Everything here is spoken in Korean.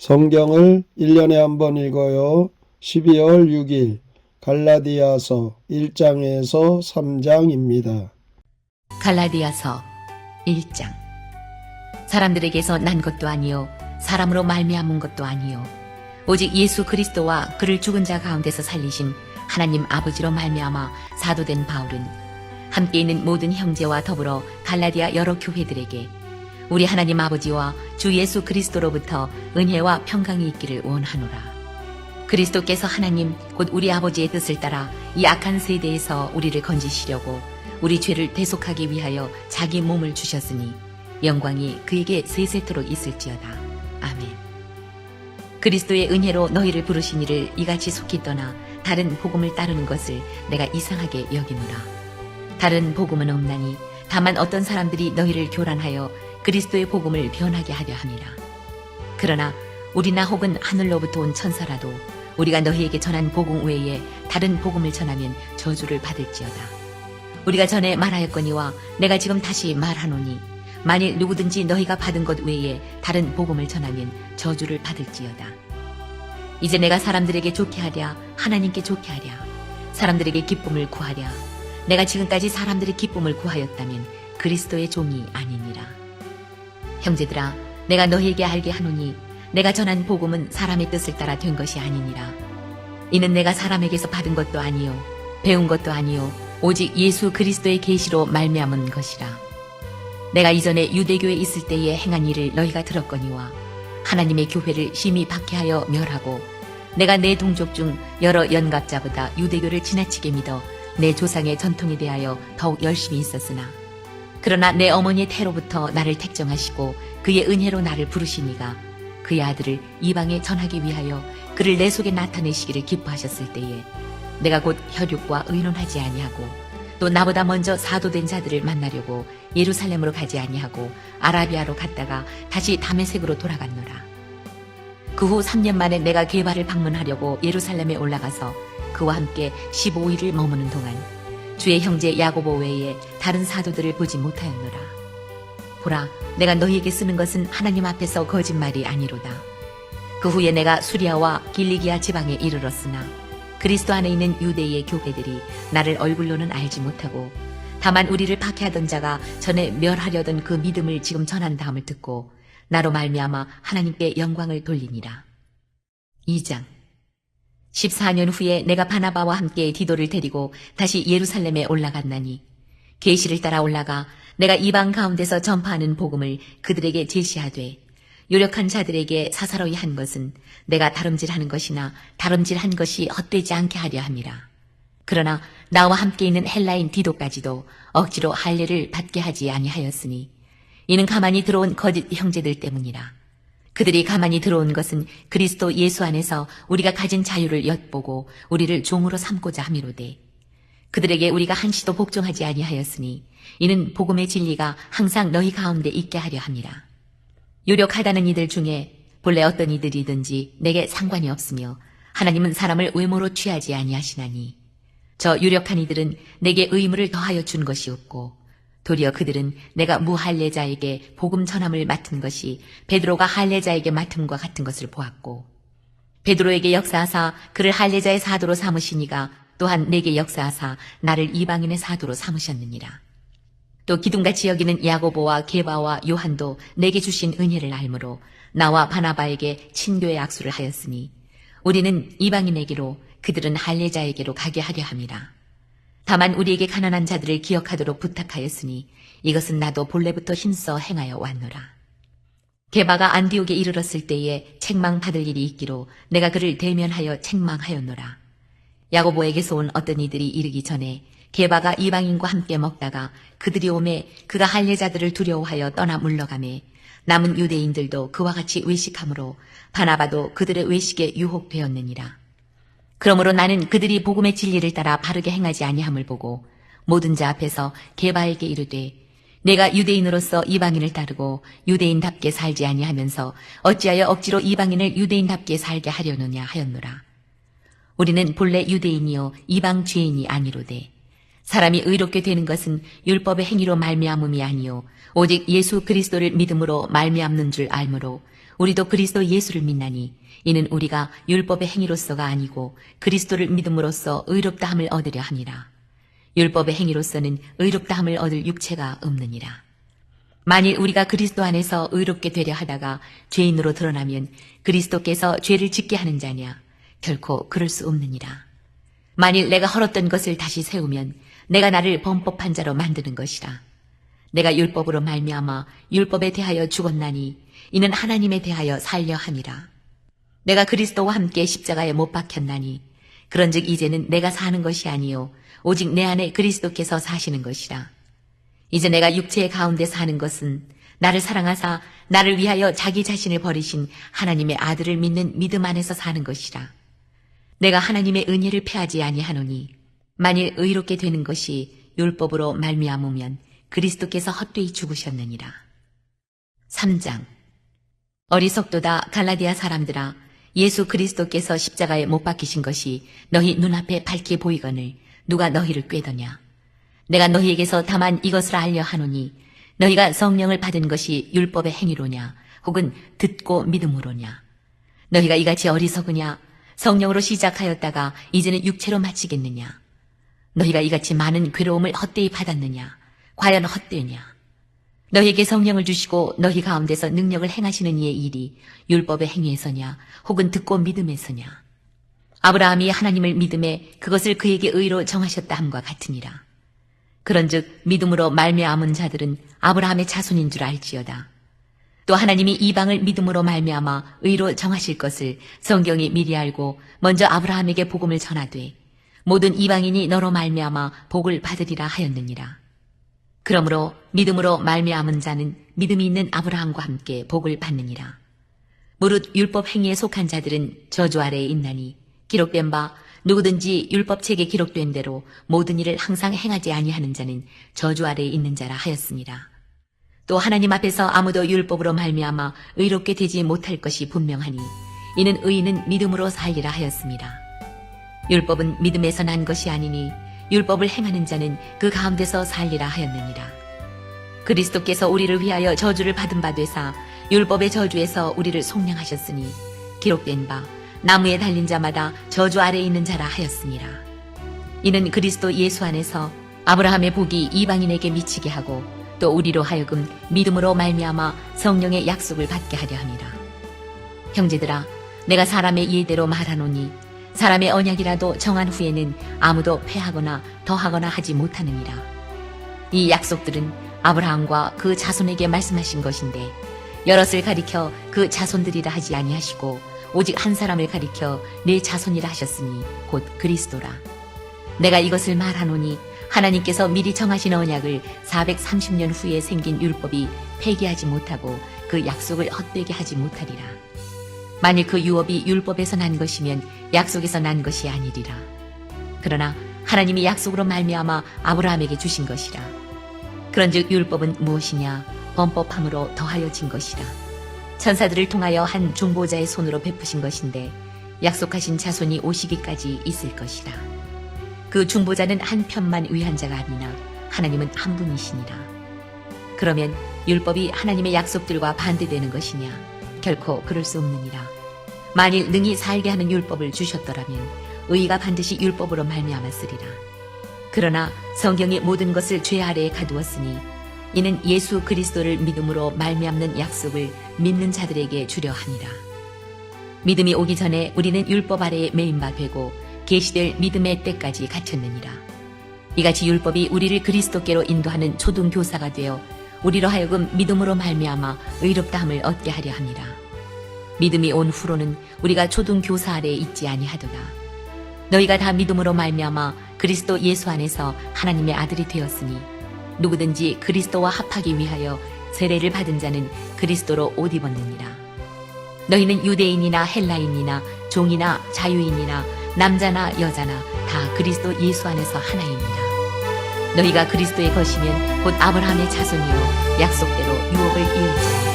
성경을 1년에 한 번 읽어요. 12월 6일 갈라디아서 1장에서 3장입니다. 갈라디아서 1장. 사람들에게서 난 것도 아니요 사람으로 말미암은 것도 아니요 오직 예수 그리스도와 그를 죽은 자 가운데서 살리신 하나님 아버지로 말미암아 사도된 바울은 함께 있는 모든 형제와 더불어 갈라디아 여러 교회들에게 우리 하나님 아버지와 주 예수 그리스도로부터 은혜와 평강이 있기를 원하노라. 그리스도께서 하나님 곧 우리 아버지의 뜻을 따라 이 악한 세대에서 우리를 건지시려고 우리 죄를 대속하기 위하여 자기 몸을 주셨으니 영광이 그에게 세세토록 있을지어다. 아멘. 그리스도의 은혜로 너희를 부르신 이를 이같이 속히 떠나 다른 복음을 따르는 것을 내가 이상하게 여기노라. 다른 복음은 없나니 다만 어떤 사람들이 너희를 교란하여 그리스도의 복음을 변하게 하려 함이라. 그러나 우리나 혹은 하늘로부터 온 천사라도 우리가 너희에게 전한 복음 외에 다른 복음을 전하면 저주를 받을지어다. 우리가 전에 말하였거니와 내가 지금 다시 말하노니 만일 누구든지 너희가 받은 것 외에 다른 복음을 전하면 저주를 받을지어다. 이제 내가 사람들에게 좋게 하랴 하나님께 좋게 하랴 사람들에게 기쁨을 구하랴 내가 지금까지 사람들의 기쁨을 구하였다면 그리스도의 종이 아니니라. 형제들아 내가 너희에게 알게 하노니 내가 전한 복음은 사람의 뜻을 따라 된 것이 아니니라. 이는 내가 사람에게서 받은 것도 아니요 배운 것도 아니요 오직 예수 그리스도의 계시로 말미암은 것이라. 내가 이전에 유대교에 있을 때에 행한 일을 너희가 들었거니와 하나님의 교회를 심히 박해하여 멸하고 내가 내 동족 중 여러 연갑자보다 유대교를 지나치게 믿어 내 조상의 전통에 대하여 더욱 열심히 있었으나 그러나 내 어머니의 태로부터 나를 택정하시고 그의 은혜로 나를 부르시니가 그의 아들을 이방에 전하기 위하여 그를 내 속에 나타내시기를 기뻐하셨을 때에 내가 곧 혈육과 의논하지 아니하고 또 나보다 먼저 사도된 자들을 만나려고 예루살렘으로 가지 아니하고 아라비아로 갔다가 다시 다메섹으로 돌아갔노라. 그 후 3년 만에 내가 게바를 방문하려고 예루살렘에 올라가서 그와 함께 15일을 머무는 동안 주의 형제 야고보 외에 다른 사도들을 보지 못하였노라. 보라, 내가 너희에게 쓰는 것은 하나님 앞에서 거짓말이 아니로다. 그 후에 내가 수리아와 길리기아 지방에 이르렀으나 그리스도 안에 있는 유대의 교회들이 나를 얼굴로는 알지 못하고 다만 우리를 박해하던 자가 전에 멸하려던 그 믿음을 지금 전한다함을 듣고 나로 말미암아 하나님께 영광을 돌리니라. 2장. 14년 후에 내가 바나바와 함께 디도를 데리고 다시 예루살렘에 올라갔나니 계시를 따라 올라가 내가 이방 가운데서 전파하는 복음을 그들에게 제시하되 유력한 자들에게 사사로이 한 것은 내가 다름질하는 것이나 다름질한 것이 헛되지 않게 하려 함이라. 그러나 나와 함께 있는 헬라인 디도까지도 억지로 할례를 받게 하지 아니하였으니 이는 가만히 들어온 거짓 형제들 때문이라. 그들이 가만히 들어온 것은 그리스도 예수 안에서 우리가 가진 자유를 엿보고 우리를 종으로 삼고자 함이로되 그들에게 우리가 한시도 복종하지 아니하였으니 이는 복음의 진리가 항상 너희 가운데 있게 하려 함이라. 유력하다는 이들 중에 본래 어떤 이들이든지 내게 상관이 없으며 하나님은 사람을 외모로 취하지 아니하시나니 저 유력한 이들은 내게 의무를 더하여 준 것이 없고 도리어 그들은 내가 무할례자에게 복음 전함을 맡은 것이 베드로가 할례자에게 맡음과 같은 것을 보았고 베드로에게 역사하사 그를 할례자의 사도로 삼으시니가 또한 내게 역사하사 나를 이방인의 사도로 삼으셨느니라. 또 기둥같이 여기는 야고보와 게바와 요한도 내게 주신 은혜를 알므로 나와 바나바에게 친교의 악수를 하였으니 우리는 이방인에게로 그들은 할례자에게로 가게 하려 함이라. 다만 우리에게 가난한 자들을 기억하도록 부탁하였으니 이것은 나도 본래부터 힘써 행하여 왔노라. 게바가 안디옥에 이르렀을 때에 책망받을 일이 있기로 내가 그를 대면하여 책망하였노라. 야고보에게서 온 어떤 이들이 이르기 전에 게바가 이방인과 함께 먹다가 그들이 오매 그가 할례자들을 두려워하여 떠나 물러가매 남은 유대인들도 그와 같이 외식하므로 바나바도 그들의 외식에 유혹되었느니라. 그러므로 나는 그들이 복음의 진리를 따라 바르게 행하지 아니함을 보고 모든 자 앞에서 게바에게 이르되 내가 유대인으로서 이방인을 따르고 유대인답게 살지 아니하면서 어찌하여 억지로 이방인을 유대인답게 살게 하려느냐 하였노라. 우리는 본래 유대인이요 이방 죄인이 아니로되 사람이 의롭게 되는 것은 율법의 행위로 말미암음이 아니요 오직 예수 그리스도를 믿음으로 말미암는 줄 알므로 우리도 그리스도 예수를 믿나니 이는 우리가 율법의 행위로서가 아니고 그리스도를 믿음으로써 의롭다함을 얻으려 함이라. 율법의 행위로서는 의롭다함을 얻을 육체가 없느니라. 만일 우리가 그리스도 안에서 의롭게 되려 하다가 죄인으로 드러나면 그리스도께서 죄를 짓게 하는 자냐? 결코 그럴 수 없느니라. 만일 내가 헐었던 것을 다시 세우면 내가 나를 범법한 자로 만드는 것이라. 내가 율법으로 말미암아 율법에 대하여 죽었나니 이는 하나님에 대하여 살려 함이라. 내가 그리스도와 함께 십자가에 못 박혔나니 그런즉 이제는 내가 사는 것이 아니요 오직 내 안에 그리스도께서 사시는 것이라. 이제 내가 육체의 가운데 사는 것은 나를 사랑하사 나를 위하여 자기 자신을 버리신 하나님의 아들을 믿는 믿음 안에서 사는 것이라. 내가 하나님의 은혜를 패하지 아니하노니 만일 의롭게 되는 것이 율법으로 말미암으면 그리스도께서 헛되이 죽으셨느니라. 3장. 어리석도다 갈라디아 사람들아, 예수 그리스도께서 십자가에 못 박히신 것이 너희 눈앞에 밝게 보이거늘 누가 너희를 꾀더냐? 내가 너희에게서 다만 이것을 알려 하노니 너희가 성령을 받은 것이 율법의 행위로냐 혹은 듣고 믿음으로냐? 너희가 이같이 어리석으냐? 성령으로 시작하였다가 이제는 육체로 마치겠느냐? 너희가 이같이 많은 괴로움을 헛되이 받았느냐? 과연 헛되냐? 너희에게 성령을 주시고 너희 가운데서 능력을 행하시는 이의 일이 율법의 행위에서냐 혹은 듣고 믿음에서냐? 아브라함이 하나님을 믿음에 그것을 그에게 의로 정하셨다 함과 같으니라. 그런즉 믿음으로 말미암은 자들은 아브라함의 자손인 줄 알지어다. 또 하나님이 이방을 믿음으로 말미암아 의로 정하실 것을 성경이 미리 알고 먼저 아브라함에게 복음을 전하되 모든 이방인이 너로 말미암아 복을 받으리라 하였느니라. 그러므로 믿음으로 말미암은 자는 믿음이 있는 아브라함과 함께 복을 받느니라. 무릇 율법 행위에 속한 자들은 저주 아래에 있나니 기록된 바 누구든지 율법책에 기록된 대로 모든 일을 항상 행하지 아니하는 자는 저주 아래에 있는 자라 하였습니다. 또 하나님 앞에서 아무도 율법으로 말미암아 의롭게 되지 못할 것이 분명하니 이는 의인은 믿음으로 살리라 하였습니다. 율법은 믿음에서 난 것이 아니니 율법을 행하는 자는 그 가운데서 살리라 하였느니라. 그리스도께서 우리를 위하여 저주를 받은 바 되사 율법의 저주에서 우리를 속량하셨으니 기록된 바 나무에 달린 자마다 저주 아래에 있는 자라 하였습니다. 이는 그리스도 예수 안에서 아브라함의 복이 이방인에게 미치게 하고 또 우리로 하여금 믿음으로 말미암아 성령의 약속을 받게 하려 함이라. 형제들아, 내가 사람의 예대로 말하노니 사람의 언약이라도 정한 후에는 아무도 패하거나 더하거나 하지 못하느니라. 이 약속들은 아브라함과 그 자손에게 말씀하신 것인데 여럿을 가리켜 그 자손들이라 하지 아니하시고 오직 한 사람을 가리켜 내 자손이라 하셨으니 곧 그리스도라. 내가 이것을 말하노니 하나님께서 미리 정하신 언약을 430년 후에 생긴 율법이 폐기하지 못하고 그 약속을 헛되게 하지 못하리라. 만일 그 유업이 율법에서 난 것이면 약속에서 난 것이 아니리라. 그러나 하나님이 약속으로 말미암아 아브라함에게 주신 것이라. 그런즉 율법은 무엇이냐? 범법함으로 더하여진 것이라. 천사들을 통하여 한 중보자의 손으로 베푸신 것인데 약속하신 자손이 오시기까지 있을 것이라. 그 중보자는 한 편만 위한 자가 아니나 하나님은 한 분이시니라. 그러면 율법이 하나님의 약속들과 반대되는 것이냐? 결코 그럴 수 없느니라. 만일 능히 살게 하는 율법을 주셨더라면 의가 반드시 율법으로 말미암았으리라. 그러나 성경이 모든 것을 죄 아래에 가두었으니 이는 예수 그리스도를 믿음으로 말미암는 약속을 믿는 자들에게 주려 함이라. 믿음이 오기 전에 우리는 율법 아래에 매인 바 되고 계시될 믿음의 때까지 갇혔느니라. 이같이 율법이 우리를 그리스도께로 인도하는 초등교사가 되어 우리로 하여금 믿음으로 말미암아 의롭다함을 얻게 하려 함이라. 믿음이 온 후로는 우리가 초등교사 아래에 있지 아니하도다. 너희가 다 믿음으로 말미암아 그리스도 예수 안에서 하나님의 아들이 되었으니 누구든지 그리스도와 합하기 위하여 세례를 받은 자는 그리스도로 옷 입었느니라. 너희는 유대인이나 헬라인이나 종이나 자유인이나 남자나 여자나 다 그리스도 예수 안에서 하나입니다. 너희가 그리스도의 것이면 곧 아브라함의 자손이요 약속대로 유업을 이을지어다.